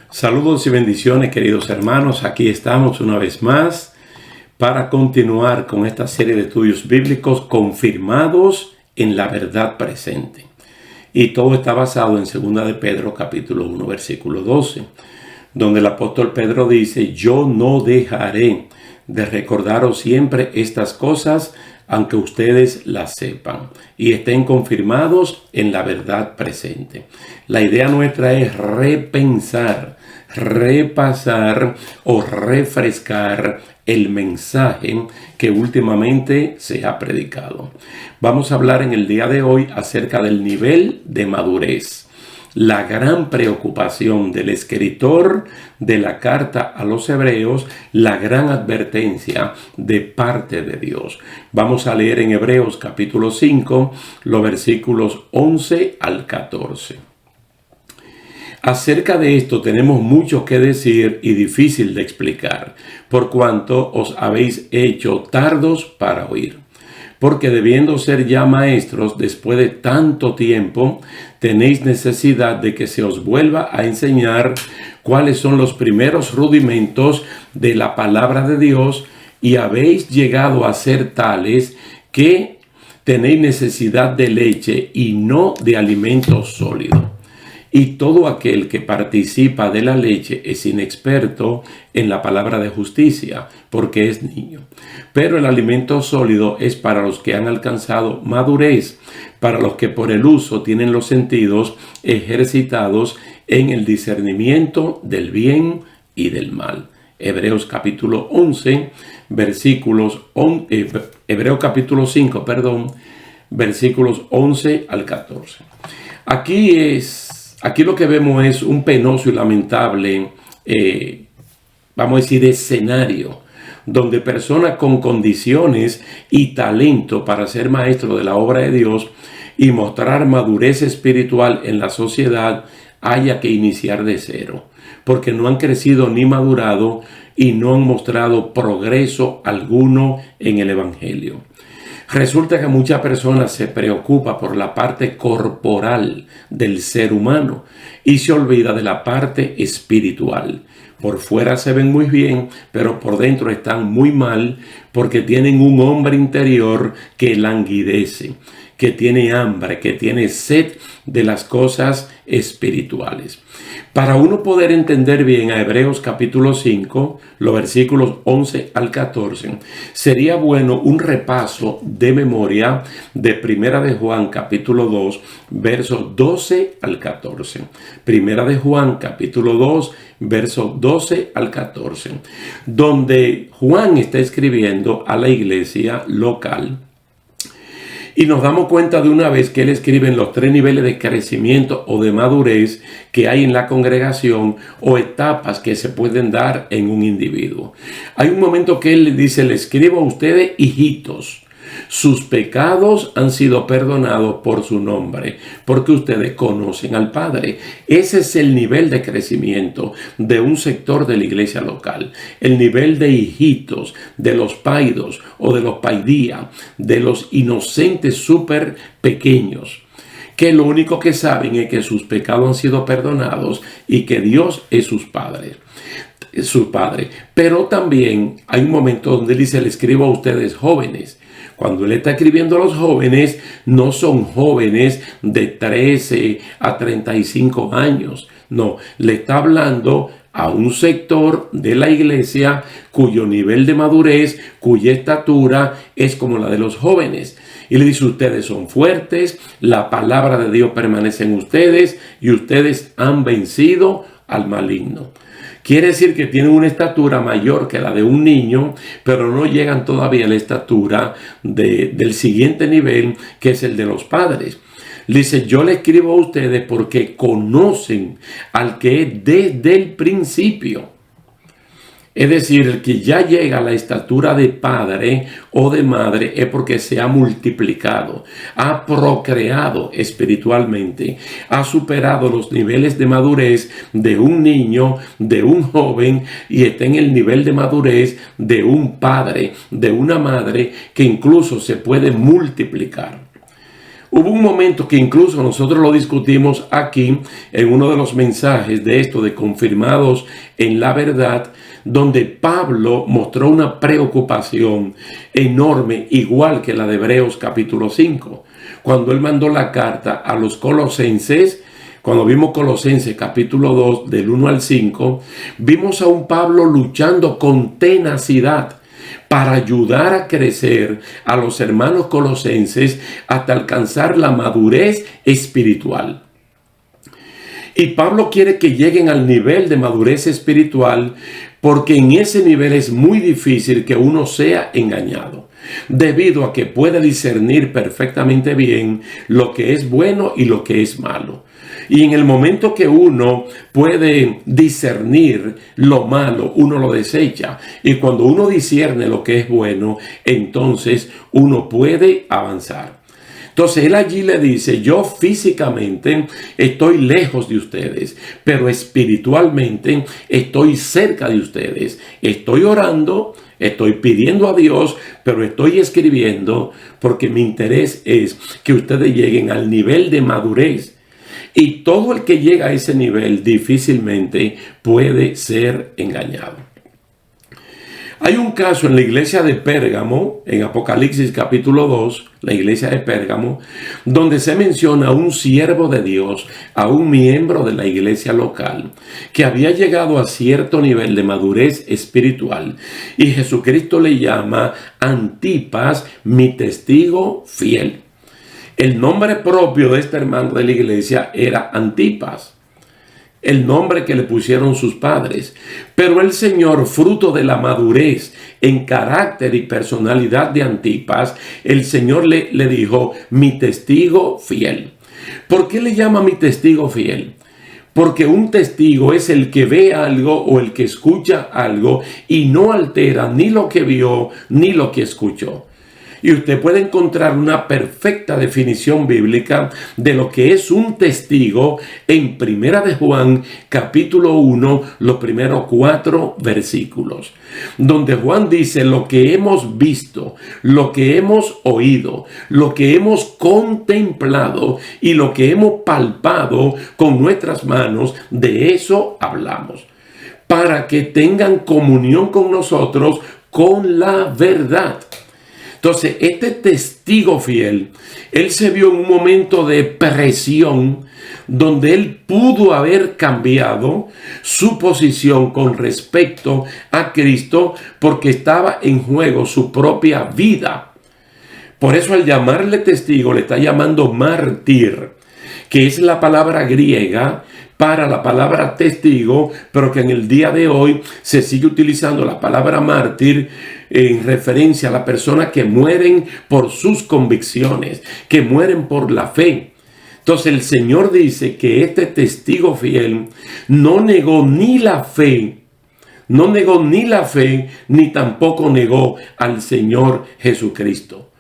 Saludos y bendiciones, queridos hermanos. Aquí estamos una vez más para continuar con esta serie de estudios bíblicos confirmados en la verdad presente. Y todo está basado en 2 de Pedro, capítulo 1, versículo 12, donde el apóstol Pedro dice: yo no dejaré de recordaros siempre estas cosas, aunque ustedes las sepan y estén confirmados en la verdad presente. La idea nuestra es repensar, repasar o refrescar el mensaje que últimamente se ha predicado. Vamos a hablar en el día de hoy acerca del nivel de madurez. La gran preocupación del escritor de la carta a los Hebreos, la gran advertencia de parte de Dios. Vamos a leer en Hebreos capítulo 5, los versículos 11 al 14. Acerca de esto tenemos mucho que decir y difícil de explicar, por cuanto os habéis hecho tardos para oír. Porque debiendo ser ya maestros después de tanto tiempo, tenéis necesidad de que se os vuelva a enseñar cuáles son los primeros rudimentos de la palabra de Dios, y habéis llegado a ser tales que tenéis necesidad de leche y no de alimento sólido. Y todo aquel que participa de la leche es inexperto en la palabra de justicia, porque es niño. Pero el alimento sólido es para los que han alcanzado madurez, para los que por el uso tienen los sentidos ejercitados en el discernimiento del bien y del mal. Hebreos capítulo 11, Hebreos capítulo 5, versículos 11 al 14. Aquí lo que vemos es un penoso y lamentable, vamos a decir, escenario, donde personas con condiciones y talento para ser maestro de la obra de Dios y mostrar madurez espiritual en la sociedad haya que iniciar de cero, porque no han crecido ni madurado y no han mostrado progreso alguno en el Evangelio. Resulta que muchas personas se preocupan por la parte corporal del ser humano y se olvida de la parte espiritual. Por fuera se ven muy bien, pero por dentro están muy mal porque tienen un hombre interior que languidece, que tiene hambre, que tiene sed de las cosas espirituales. Para uno poder entender bien a Hebreos capítulo 5, los versículos 11 al 14, sería bueno un repaso de memoria de Primera de Juan capítulo 2, versos 12 al 14. Primera de Juan capítulo 2, versos 12 al 14, donde Juan está escribiendo a la iglesia local. Y nos damos cuenta de una vez que él escribe en los 3 niveles de crecimiento o de madurez que hay en la congregación o etapas que se pueden dar en un individuo. Hay un momento que él le dice: le escribo a ustedes, hijitos, sus pecados han sido perdonados por su nombre, porque ustedes conocen al Padre. Ese es el nivel de crecimiento de un sector de la iglesia local. El nivel de hijitos, de los paidos o de los paidía, de los inocentes súper pequeños, que lo único que saben es que sus pecados han sido perdonados y que Dios es su Padre. Pero también hay un momento donde él dice: le escribo a ustedes, jóvenes. Cuando él está escribiendo a los jóvenes, no son jóvenes de 13 a 35 años. No, le está hablando a un sector de la iglesia cuyo nivel de madurez, cuya estatura es como la de los jóvenes. Y le dice: ustedes son fuertes, la palabra de Dios permanece en ustedes y ustedes han vencido al maligno. Quiere decir que tienen una estatura mayor que la de un niño, pero no llegan todavía a la estatura del siguiente nivel, que es el de los padres. Dice: yo le escribo a ustedes porque conocen al que es desde el principio. Es decir, el que ya llega a la estatura de padre o de madre es porque se ha multiplicado, ha procreado espiritualmente, ha superado los niveles de madurez de un niño, de un joven, y está en el nivel de madurez de un padre, de una madre, que incluso se puede multiplicar. Hubo un momento que incluso nosotros lo discutimos aquí en uno de los mensajes de esto de Confirmados en la Verdad, donde Pablo mostró una preocupación enorme, igual que la de Hebreos capítulo 5, cuando él mandó la carta a los colosenses. Cuando vimos Colosenses capítulo 2 del 1 al 5, vimos a un Pablo luchando con tenacidad para ayudar a crecer a los hermanos colosenses hasta alcanzar la madurez espiritual. Y Pablo quiere que lleguen al nivel de madurez espiritual, porque en ese nivel es muy difícil que uno sea engañado, debido a que puede discernir perfectamente bien lo que es bueno y lo que es malo. Y en el momento que uno puede discernir lo malo, uno lo desecha. Y cuando uno discierne lo que es bueno, entonces uno puede avanzar. Entonces él allí le dice: yo físicamente estoy lejos de ustedes, pero espiritualmente estoy cerca de ustedes. Estoy orando, estoy pidiendo a Dios, pero estoy escribiendo porque mi interés es que ustedes lleguen al nivel de madurez. Y todo el que llega a ese nivel difícilmente puede ser engañado. Hay un caso en la iglesia de Pérgamo, en Apocalipsis capítulo 2, la iglesia de Pérgamo, donde se menciona a un siervo de Dios, a un miembro de la iglesia local, que había llegado a cierto nivel de madurez espiritual. Y Jesucristo le llama Antipas, mi testigo fiel. El nombre propio de este hermano de la iglesia era Antipas, el nombre que le pusieron sus padres. Pero el Señor, fruto de la madurez en carácter y personalidad de Antipas, el Señor le dijo: mi testigo fiel. ¿Por qué le llama mi testigo fiel? Porque un testigo es el que ve algo o el que escucha algo y no altera ni lo que vio ni lo que escuchó. Y usted puede encontrar una perfecta definición bíblica de lo que es un testigo en Primera de Juan, capítulo 1, los primeros 4 versículos, donde Juan dice: lo que hemos visto, lo que hemos oído, lo que hemos contemplado y lo que hemos palpado con nuestras manos, de eso hablamos, para que tengan comunión con nosotros con la verdad. Entonces, este testigo fiel, él se vio en un momento de presión donde él pudo haber cambiado su posición con respecto a Cristo, porque estaba en juego su propia vida. Por eso, al llamarle testigo, le está llamando mártir, que es la palabra griega para la palabra testigo, pero que en el día de hoy se sigue utilizando la palabra mártir en referencia a la persona que mueren por sus convicciones, que mueren por la fe. Entonces el Señor dice que este testigo fiel no negó ni la fe, ni tampoco negó al Señor Jesucristo.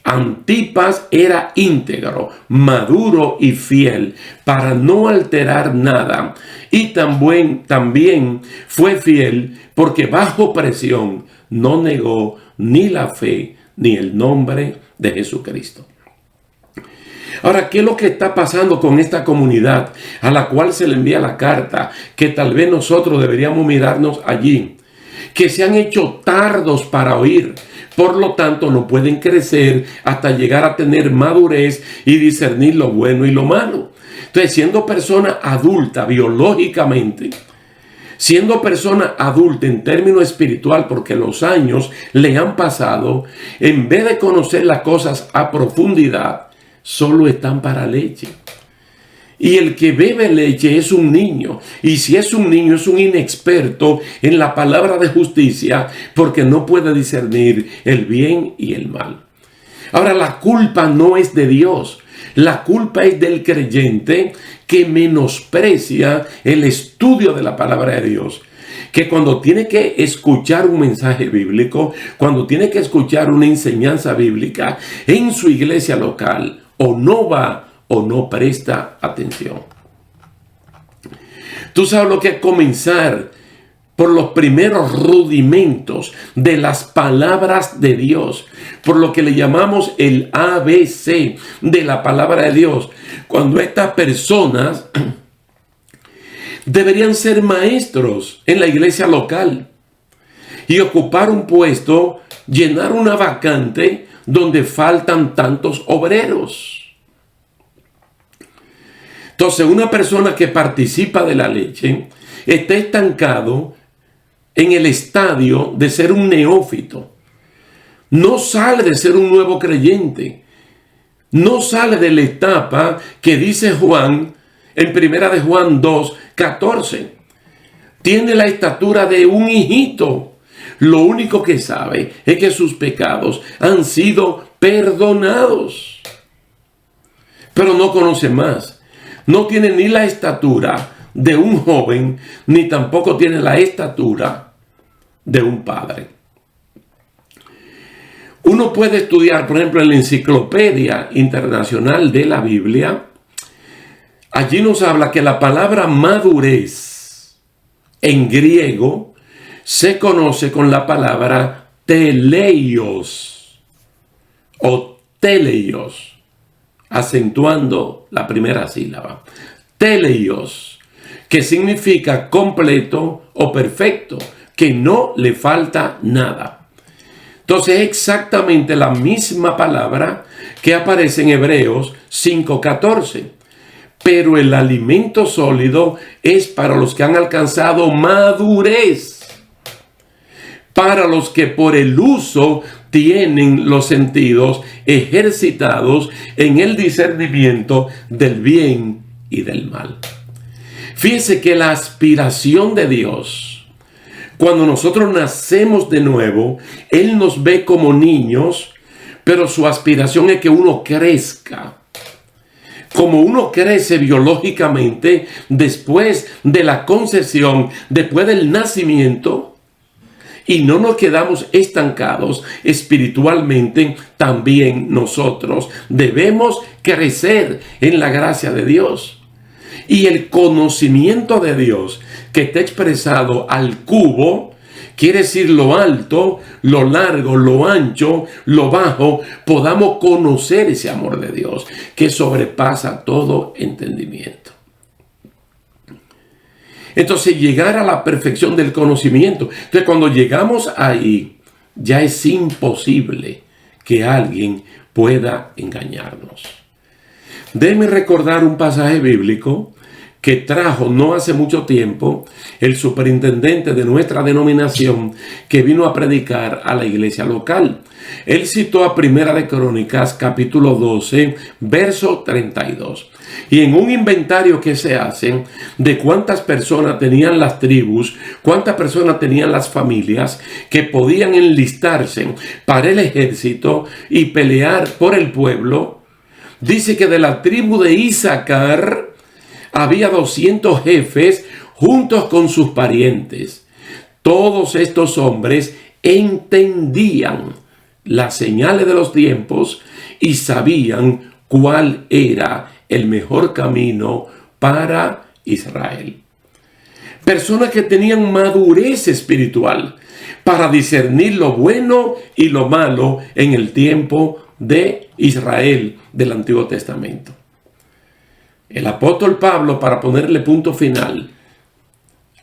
Antipas era íntegro, maduro y fiel para no alterar nada. Y también fue fiel porque bajo presión no negó ni la fe ni el nombre de Jesucristo. Ahora, ¿qué es lo que está pasando con esta comunidad a la cual se le envía la carta? Que tal vez nosotros deberíamos mirarnos allí. Que se han hecho tardos para oír. Por lo tanto, no pueden crecer hasta llegar a tener madurez y discernir lo bueno y lo malo. Entonces, siendo persona adulta biológicamente, siendo persona adulta en términos espiritual, porque los años le han pasado, en vez de conocer las cosas a profundidad, solo están para leche. Y el que bebe leche es un niño. Y si es un niño, es un inexperto en la palabra de justicia, porque no puede discernir el bien y el mal. Ahora, la culpa no es de Dios. La culpa es del creyente que menosprecia el estudio de la palabra de Dios, que cuando tiene que escuchar un mensaje bíblico, cuando tiene que escuchar una enseñanza bíblica en su iglesia local, o no va o no presta atención. Tú sabes lo que es comenzar por los primeros rudimentos de las palabras de Dios, por lo que le llamamos el ABC de la palabra de Dios. Cuando estas personas deberían ser maestros en la iglesia local y ocupar un puesto, llenar una vacante donde faltan tantos obreros. Entonces, una persona que participa de la leche está estancado en el estadio de ser un neófito. No sale de ser un nuevo creyente. No sale de la etapa que dice Juan en 1 de Juan 2:14. Tiene la estatura de un hijito. Lo único que sabe es que sus pecados han sido perdonados. Pero no conoce más. No tiene ni la estatura de un joven, ni tampoco tiene la estatura de un padre. Uno puede estudiar, por ejemplo, en la Enciclopedia Internacional de la Biblia. Allí nos habla que la palabra madurez en griego se conoce con la palabra teleios o teleios, acentuando la primera sílaba. Teleios, que significa completo o perfecto, que no le falta nada. Entonces es exactamente la misma palabra que aparece en Hebreos 5:14. Pero el alimento sólido es para los que han alcanzado madurez, para los que por el uso tienen los sentidos ejercitados en el discernimiento del bien y del mal. Fíjense que la aspiración de Dios, cuando nosotros nacemos de nuevo, Él nos ve como niños, pero su aspiración es que uno crezca. Como uno crece biológicamente después de la concepción, después del nacimiento, y no nos quedamos estancados espiritualmente, también nosotros debemos crecer en la gracia de Dios. Y el conocimiento de Dios que está expresado al cubo, quiere decir lo alto, lo largo, lo ancho, lo bajo, podamos conocer ese amor de Dios que sobrepasa todo entendimiento. Entonces, llegar a la perfección del conocimiento. Entonces, cuando llegamos ahí, ya es imposible que alguien pueda engañarnos. Déjenme recordar un pasaje bíblico que trajo no hace mucho tiempo el superintendente de nuestra denominación, que vino a predicar a la iglesia local. Él citó a Primera de Crónicas, capítulo 12, verso 32. Y en un inventario que se hace de cuántas personas tenían las tribus, cuántas personas tenían las familias que podían enlistarse para el ejército y pelear por el pueblo, dice que de la tribu de Isaacar había 200 jefes juntos con sus parientes. Todos estos hombres entendían las señales de los tiempos y sabían cuál era el mejor camino para Israel. Personas que tenían madurez espiritual para discernir lo bueno y lo malo en el tiempo de Israel del Antiguo Testamento. El apóstol Pablo, para ponerle punto final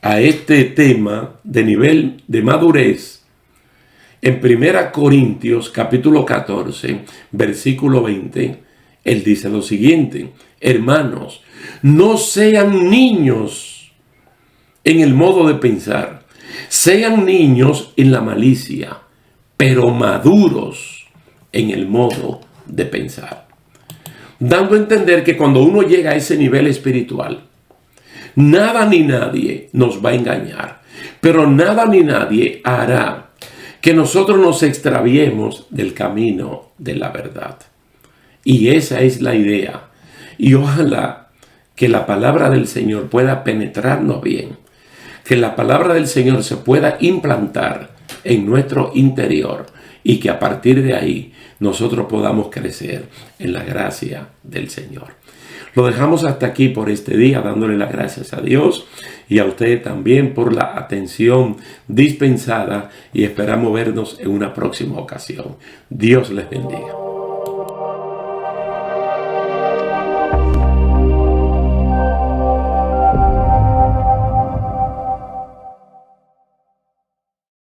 a este tema de nivel de madurez, en 1 Corintios capítulo 14, versículo 20, él dice lo siguiente: hermanos, no sean niños en el modo de pensar, sean niños en la malicia, pero maduros en el modo de pensar. Dando a entender que cuando uno llega a ese nivel espiritual, nada ni nadie nos va a engañar, pero nada ni nadie hará que nosotros nos extraviemos del camino de la verdad. Y esa es la idea. Y ojalá que la palabra del Señor pueda penetrarnos bien, que la palabra del Señor se pueda implantar en nuestro interior y que a partir de ahí nosotros podamos crecer en la gracia del Señor. Lo dejamos hasta aquí por este día, dándole las gracias a Dios y a usted también por la atención dispensada, y esperamos vernos en una próxima ocasión. Dios les bendiga.